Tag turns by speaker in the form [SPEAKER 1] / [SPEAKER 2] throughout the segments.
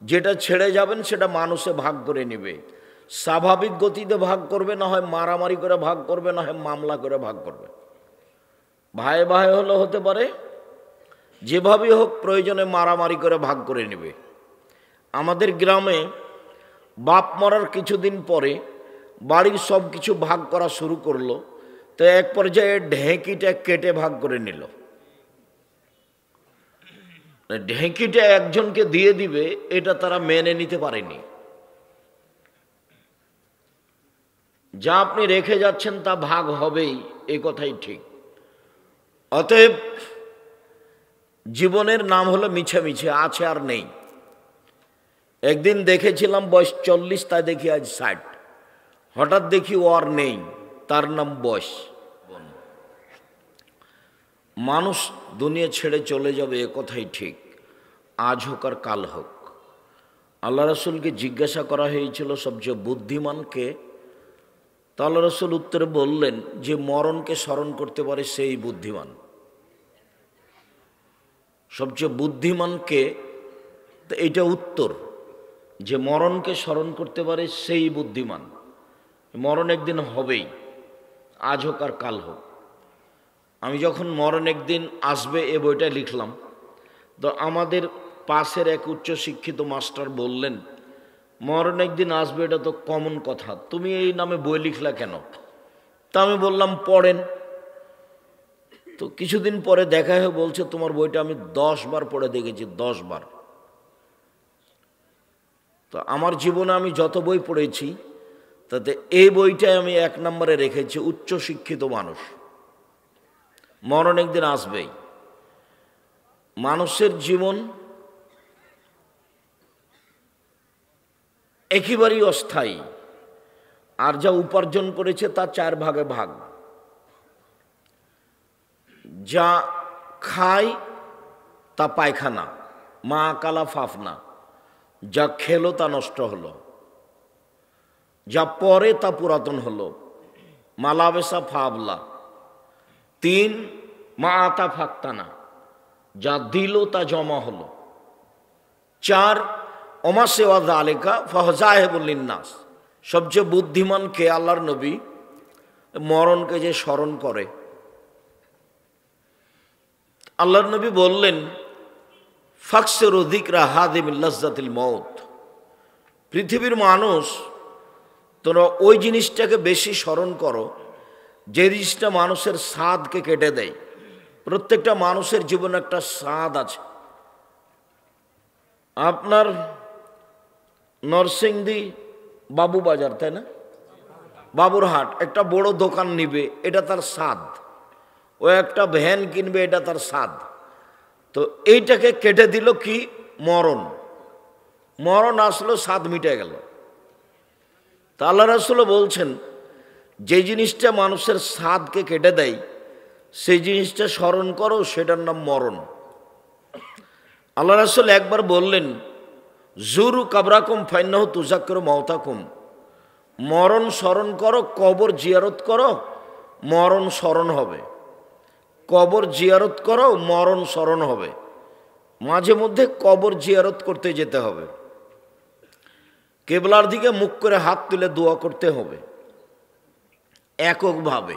[SPEAKER 1] যেটা ছেড়ে যাবেন সেটা মানুষে ভাগ করে নেবে, স্বাভাবিক গতিতে ভাগ করবে, না হয় মারামারি করে ভাগ করবে, না হয় মামলা করে ভাগ করবে। ভাই ভাই হলে হতে পারে, যেভাবেই হোক প্রয়োজনে মারামারি করে ভাগ করে নেবে। আমাদের গ্রামে বাপ মরার কিছুদিন পরে বাড়ির সব কিছু ভাগ করা শুরু করলো, তো এক পর্যায়ে ঢেঁকিটা কেটে ভাগ করে নিল। ঢেঁকিটা একজনকে দিয়ে দিবে এটা তারা মেনে নিতে পারেনি। যা আপনি রেখে যাচ্ছেন তা ভাগ হবেই, এ কথাই ঠিক। অতএব জীবনের নাম হলো মিছে মিছে, আছে আর নেই। একদিন দেখেছিলাম বয়স 40, তাই দেখি আজ 60। হঠাৎ দেখি ও আর নেই, তার নাম বয়স। মানুষ দুনিয়া ছেড়ে চলে যাবে, এ কথাই ঠিক, আজ হোক আর কাল হোক। আল্লাহ রসুলকে জিজ্ঞাসা করা হয়েছিল সবচেয়ে বুদ্ধিমানকে, তা আল্লাহ রসুল উত্তরে বললেন যে মরণকে স্মরণ করতে পারে সেই বুদ্ধিমান। সবচেয়ে বুদ্ধিমানকে, তো এইটা উত্তর, যে মরণকে স্মরণ করতে পারে সেই বুদ্ধিমান। মরণ একদিন হবেই, আজ হোক আর কাল হোক। আমি যখন মরণ একদিন আসবে এ বইটা লিখলাম, তো আমাদের পাশের এক উচ্চশিক্ষিত মাস্টার বললেন, মরণ একদিন আসবে এটা তো কমন কথা, তুমি এই নামে বই লিখলা কেন? তা আমি বললাম পড়েন। তো কিছুদিন পরে দেখা হয়ে বলছে, তোমার বইটা আমি 10 বার পড়ে দেখেছি, 10 বার। তো আমার জীবনে আমি যত বই পড়েছি তাতে এই বইটাই আমি 1 নম্বরে রেখেছি, উচ্চশিক্ষিত মানুষ। মরণ একদিন আসবেই। মানুষের জীবন একেবারেই অস্থায়ী, আর যা উপার্জন করেছে তা 4 ভাগে ভাগ। যা খায় তা পায়খানা, মা কালা ফাফনা। যা খেলো তা নষ্ট হলো, যা পরে তা পুরাতন হলো, মালাবেসা ফাবলা। 3 মা আতা ফাক্তানা, যা দিল তা জমা হলো। 4 ওমা সেওয়াজ আলেকা ফহজাহেবুল্লিন্নাস। সবচেয়ে বুদ্ধিমান কে? আল্লাহর নবী মরণকে যে স্মরণ করে। আল্লাহর নবী বললেন, ফাকসিরু যিকরা হাদিমিল লাজ্জাতিল মউত। পৃথিবীর মানুষ, তোমরা ওই জিনিসটাকে বেশি স্মরণ করো যে জিনিসটা মানুষের স্বাদকে কেটে দেয়। প্রত্যেকটা মানুষের জীবনে একটা স্বাদ আছে। আপনার নরসিংদী বাবুবাজার, তাই না, বাবুরহাট একটা বড় দোকান নিবে, এটা তার স্বাদ। ও একটা ভ্যান কিনবে, এটা তার স্বাদ। তো এইটাকে কেটে দিল কি? মরণ। মরণ আসলো, স্বাদ মিটে গেল। তা আল্লাহ রাসূল বলছেন, যে জিনিসটা মানুষের স্বাদকে কেটে দেয় সেই জিনিসটা স্মরণ করো, সেটার নাম মরণ। আল্লাহ রাসূল একবার বললেন, জুরু কাবরাকুম ফাইন্নাহু তুযাক্কিরু মাউতাকুম। মরণ স্মরণ করো, কবর জিয়ারত করো, মরণ স্মরণ হবে। কবর জিয়ারত করো, মরণ স্মরণ হবে। মাঝে মধ্যে কবর জিয়ারত করতে যেতে হবে, কেবলার দিকে মুখ করে হাত তুলে দোয়া করতে হবে এককভাবে।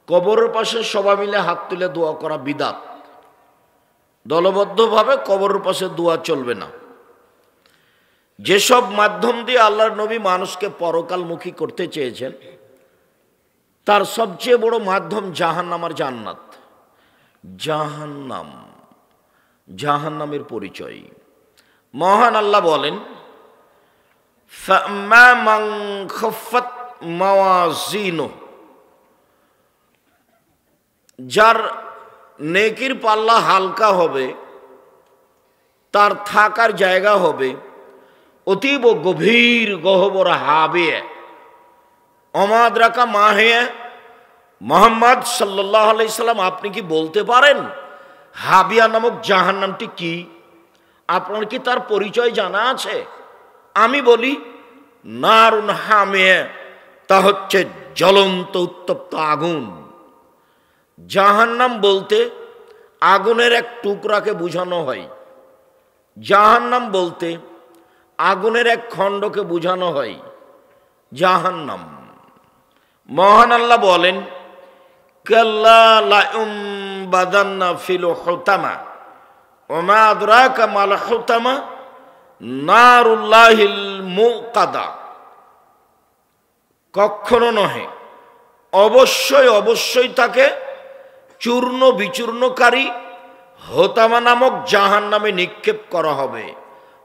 [SPEAKER 1] কবরের পাশে সবাই মিলে হাত তুলে দোয়া করা বিদআত। দলবদ্ধভাবে কবরের পাশে দোয়া চলবে না। যেসব মাধ্যম দিয়ে আল্লাহর নবী মানুষকে পরকালমুখী করতে চেয়েছেন তার সবচেয়ে বড় মাধ্যম জাহান্নাম আর জান্নাত। জাহান্নাম, জাহান্নামের পরিচয় মহান আল্লাহ বলেন, ফাম্মা মান খাফফাত মাওয়াজিনুহু। যার নেকির পাল্লা হালকা হবে, তার থাকার জায়গা হবে অতীব গভীর গহ্বর হাবিয়ে। অমাদ্রাকা মাহে মোহাম্মদ সাল্লাল্লাহু আলাইহি সাল্লাম, আপনি কি বলতে পারেন হাবিয়া নামক জাহান্নামটি কি? আপনার কি তার পরিচয় জানা আছে? আমি বলি, নারুন হামিয়ে, তা হচ্ছে জ্বলন্ত উত্তপ্ত আগুন। জাহান্নাম বলতে আগুনের এক টুকরাকে বোঝানো হয়। জাহান্নাম বলতে আগুনের এক খণ্ডকে বোঝানো হয় জাহান্নাম। মহান আল্লাহ বলেন, কাল্লা লায়ুমবাদান্না ফিল হুতামা ওয়া মা আদরাকা মাল হুতামা নারুল্লাহিল মুকাদা। কখনো নহে, অবশ্যই অবশ্যই তাকে চূর্ণ বিচূর্ণকারী হোতামা নামক জাহান্নামে নিক্ষেপ করা হবে।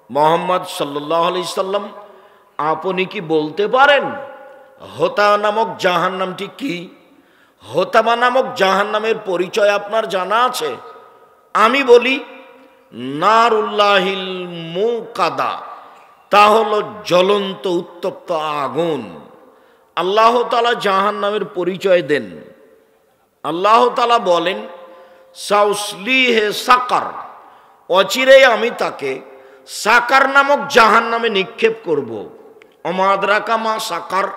[SPEAKER 1] মুহাম্মদ সাল্লাল্লাহু আলাইহি সাল্লাম, আপনি কি বলতে পারেন হোতামা নামক জাহান্নামটি কি? হোতামা নামক জাহান্নামের পরিচয় আপনার জানা আছে? আমি বলি, নারুল্লাহিল মুকাদা, তা হলো জ্বলন্ত উত্তপ্ত আগুন। আল্লাহ তাআলা জাহান্নামের পরিচয় দেন। আল্লাহ তাআলা বলেন, সাউসলিহে সাকার, অচিরেই আমি তাকে সাকার নামক জাহান্নামে নিক্ষেপ করব। ওমা আদরাকা মা সাকার,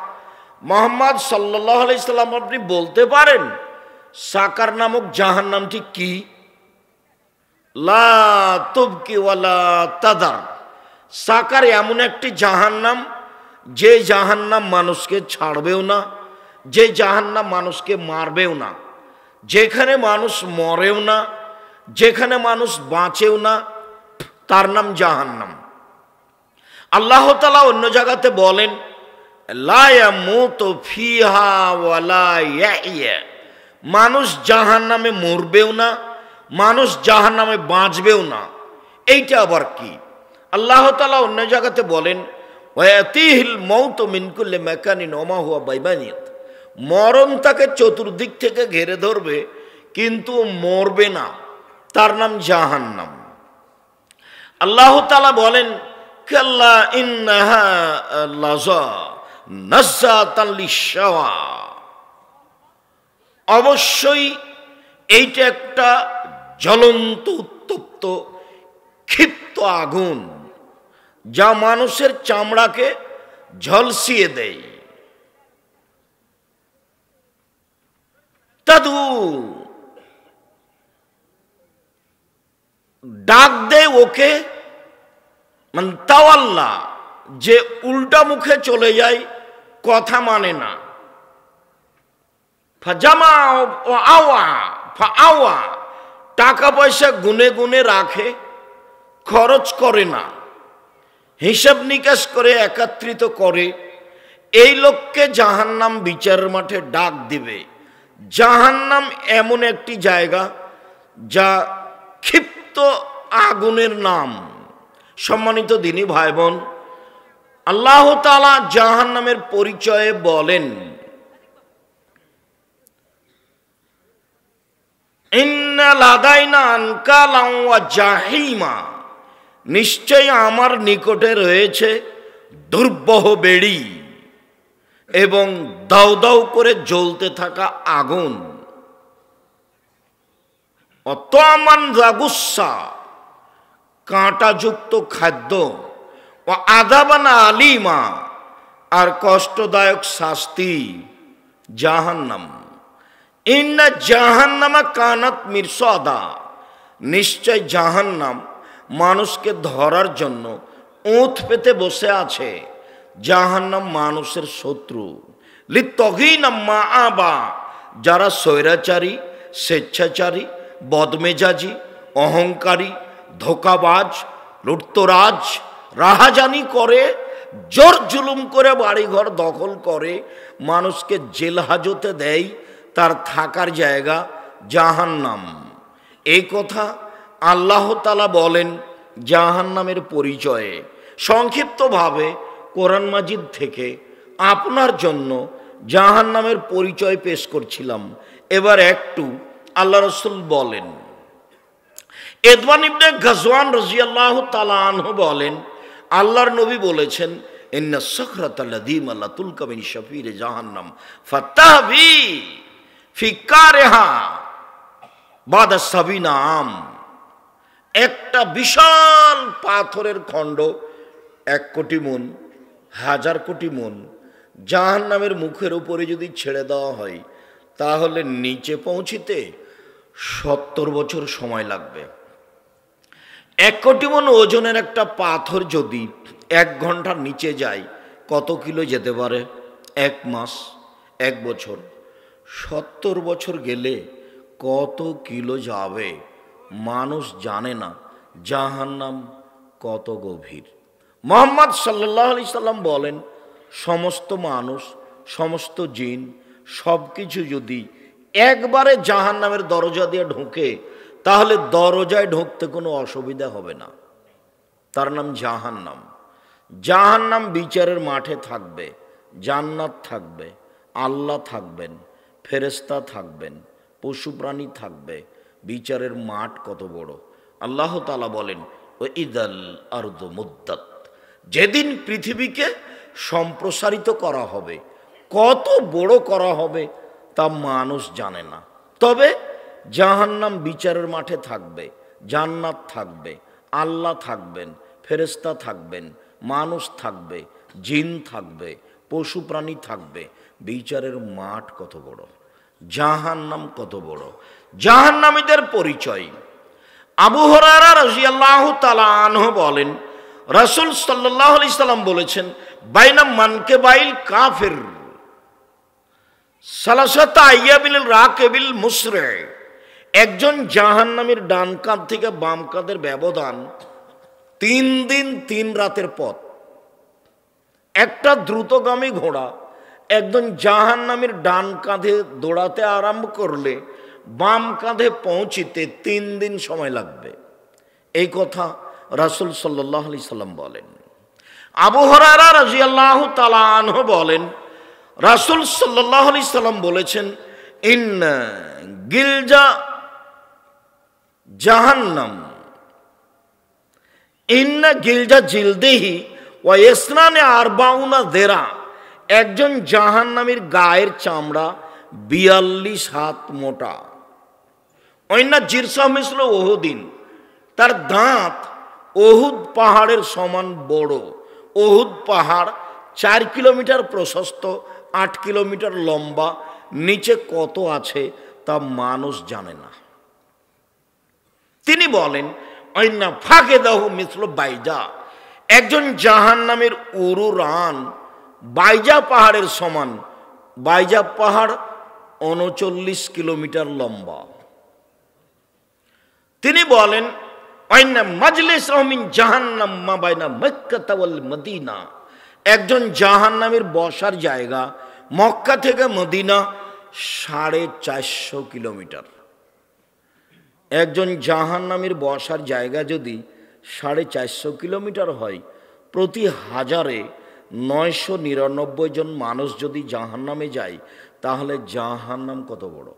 [SPEAKER 1] মুহাম্মদ সাল্লাল্লাহু আলাইহি সাল্লাম আপনি বলতে পারেন সাকার নামক জাহান্নামটি কি? লা তুবকি ওয়ালা তাদার, সাকার এমন একটি জাহান্নাম যে জাহান্নাম মানুষকে ছাড়বেও না, যে জাহান্নাম মানুষকে মারবেও না, যেখানে মানুষ মরেও না, যেখানে মানুষ বাঁচেও না, তার নাম জাহান্নাম। আল্লাহ তাআলা অন্য জায়গাতে বলেন, লা ইয়ামুতু ফিহা ওয়ালা ইয়াহইয়া, মানুষ জাহান্নামে মরবেও না, মানুষ জাহান্নামে বাঁচবেও না। এইটা আবার কি? আল্লাহ তাআলা অন্য জায়গাতে বলেন, ওয়াতিহিল মাউতু মিন কুল্লি মাকানিন ওয়া মা হুয়া বাইবানিয়াত, মরণ তাকে চতুর্দিক থেকে ঘিরে ধরবে কিন্তু মরবে না, তার নাম জাহান্নাম। আল্লাহ তাআলা বলেন, কাল্লা ইন্নাহা লাযা নাযাতান লিশাওয়া, অবশ্যই এইটা একটা জ্বলন্ত উত্তপ্ত ক্ষিপ্ত আগুন যা মানুষের চামড়াকে ঝলসিয়ে দেয়। তাদু, ডাক দেয় ওকে, মানে তাওয়াল্লা, যে উল্টা মুখে চলে যায়, কথা মানে না। ফাজামা আওয়া ফাআওয়া, টাকা পয়সা গুনে গুনে রাখে, খরচ করে না, হিসাব নিকাশ করে একত্রিত করে। এই লোককে জাহান্নাম বিচারের মাঠে ডাক দিবে। জাহান্নাম এমন একটি জায়গা যা ক্ষিপ্ত আগুনের নাম। সম্মানিত দিনী ভাই বোন, আল্লাহ তাআলা জাহান্নামের পরিচয়ে বলেন, ইন্না লাদাইনা আনকালাম ওয়া জাহিমা, নিশ্চয় আমার নিকটে রয়েছে দুর্বহ বেড়ি এবং দাউ দাউ করে জ্বলতে থাকা আগুন। অতমান জাগুসা, কাঁটাযুক্ত খাদ্য, ও আযাবান আলিমা, আর কষ্টদায়ক শাস্তি, জাহান্নাম। ইন্না জাহান্নামা কানাত মিরসাদা, নিশ্চয় জাহান্নাম মানুষকে ধরার জন্য ওঁত পেতে বসে আছে। জাহান্নাম মানুষের শত্রু। লিত্তগিনা মাআবা, যারা স্বৈরাচারী, স্বেচ্ছাচারী, বদমেজাজি, অহংকারী, ধোঁকাবাজ, লুটতরাজ, রাহাজানি করে, জোর জুলুম করে বাড়িঘর দখল করে, মানুষকে জেল হাজতে দেয়, তার থাকার জায়গা জাহান্নাম। এই কথা আল্লাহ তাআলা বলেন জাহান্নামের পরিচয়ে। সংক্ষিপ্তভাবে কোরআন মাজিদ থেকে আপনার জন্য জাহান্নামের পরিচয় পেশ করছিলাম। এবার একটু আল্লাহ রাসূল বলেন, এদওয়ান ইবনে গাজওয়ান রাদিয়াল্লাহু তাআলা আনহু বলেন, আল্লাহর নবী বলেছেন, ইন্না সাখরাতাল লাযীমা লাতুলকা মিন শাফিরে জাহান্নাম ফাতাবি ফি কারিহা বাদা সাবিনা আম, একটা বিশাল পাথরের খণ্ড 1 কোটি মণ, 1000 কোটি মণ জাহান্নামের মুখের উপরে যদি ছেড়ে দেওয়া হয়, তাহলে নিচে পৌঁছিতে 70 বছর সময় লাগবে। 1 কোটি মণ ওজনের একটা পাথর যদি 1 ঘন্টার নিচে যায় কত কিলো যেতে পারে? 1 মাস, 1 বছর। 70 বছর গেলে কত কিলো যাবে মানুষ জানে না। জাহান্নাম কত গভীর। মুহাম্মদ সাল্লাল্লাহু আলাইহি সাল্লাম বলেন, সমস্ত মানুষ, সমস্ত জিন সব কিছু যদি একবারে জাহান্নামের দরজা দিয়ে ঢোকে, তাহলে দরজায় ঢুকতে কোনো অসুবিধা হবে না। তার নাম জাহান্নাম। জাহান্নাম বিচারের মাঠে থাকবে, জান্নাত থাকবে, আল্লাহ থাকবেন, ফেরেশতা থাকবেন, পশু প্রাণী থাকবে। বিচারের মাঠ কত বড়! আল্লাহ তাআলা বলেন, ওয়াইদাল আরদু মুদ্দাত, যেদিন পৃথিবীকে সম্প্রসারিত করা হবে, কত বড় করা হবে তা মানুষ জানে না। তবে জাহান্নাম বিচারের মাঠে থাকবে, জান্নাত থাকবে, আল্লাহ থাকবেন, ফেরেশতা থাকবেন, মানুষ থাকবে, জিন থাকবে, পশু প্রাণী থাকবে। বিচারের মাঠ কত বড়, জাহান্নাম কত বড়। জাহান্নামীদের পরিচয় আবু হুরায়রা রাদিয়াল্লাহু তাআলা আনহু বলেন, রাসূল সাল্লাল্লাহু আলাইহি সাল্লাম বলেছেন, বাইনা মানকিবাইল কাফির সালাসাতা আইয়াবিল রাকিবিল মুসরি, একজন জাহান্নামীর ডান কাঁধ থেকে বাম কাঁধের ব্যবধান 3 দিন 3 রাতের পথ। একটা দ্রুতগামী ঘোড়া একজন জাহান্নামীর ডান কাঁধে দৌড়াতে আরম্ভ করলে বাম কাঁধে পৌঁছিতে 3 দিন সময় লাগবে। এই কথা রাসূল সাল্লাল্লাহু আলাইহি সাল্লাম বলেন। আবু হুরায়রা রাদিয়াল্লাহু তাআলা আনহু বলেন, রাসূল সাল্লাল্লাহু আলাইহি সাল্লাম বলেছেন, ইন্না গিলজা জাহান্নাম, ইন্না গিলজা জিলদিহি ওয়া ইসনানে আরবাউনা দেরা, একজন জাহান্নামীর গায়ের চামড়া 42 হাত মোটা। অন্যা জিরসা মিসল ওহুদিন, তার দাঁত ওহুদ পাহাড়ের সমান বড়। ওহুদ পাহাড় 4 কিলোমিটার প্রশস্ত, 8 কিলোমিটার লম্বা। নিচে কত আছে তা মানুষ জানে না। তিনি বলেন, অন্যা ফাকেদাহু মিসল বাইজা, একজন জাহান্নামের উরু রান বাইজা পাহাড়ের সমান। বাইজা পাহাড় 39 কিলোমিটার লম্বা। তিনি বলেন, অন্যা মাজলিস মিন জাহান্নাম মা বাইনা মক্কা ওয়াল মদিনা, একজন জাহান্নামের বসার জায়গা মক্কা থেকে মদিনা 450 কিলোমিটার। একজন জাহান্নামীর বসার জায়গা যদি 450 কিলোমিটার হয়, প্রতি 1000-এ 999 জন মানুষ যদি জাহান্নামে যায়, তাহলে জাহান্নাম কত বড়!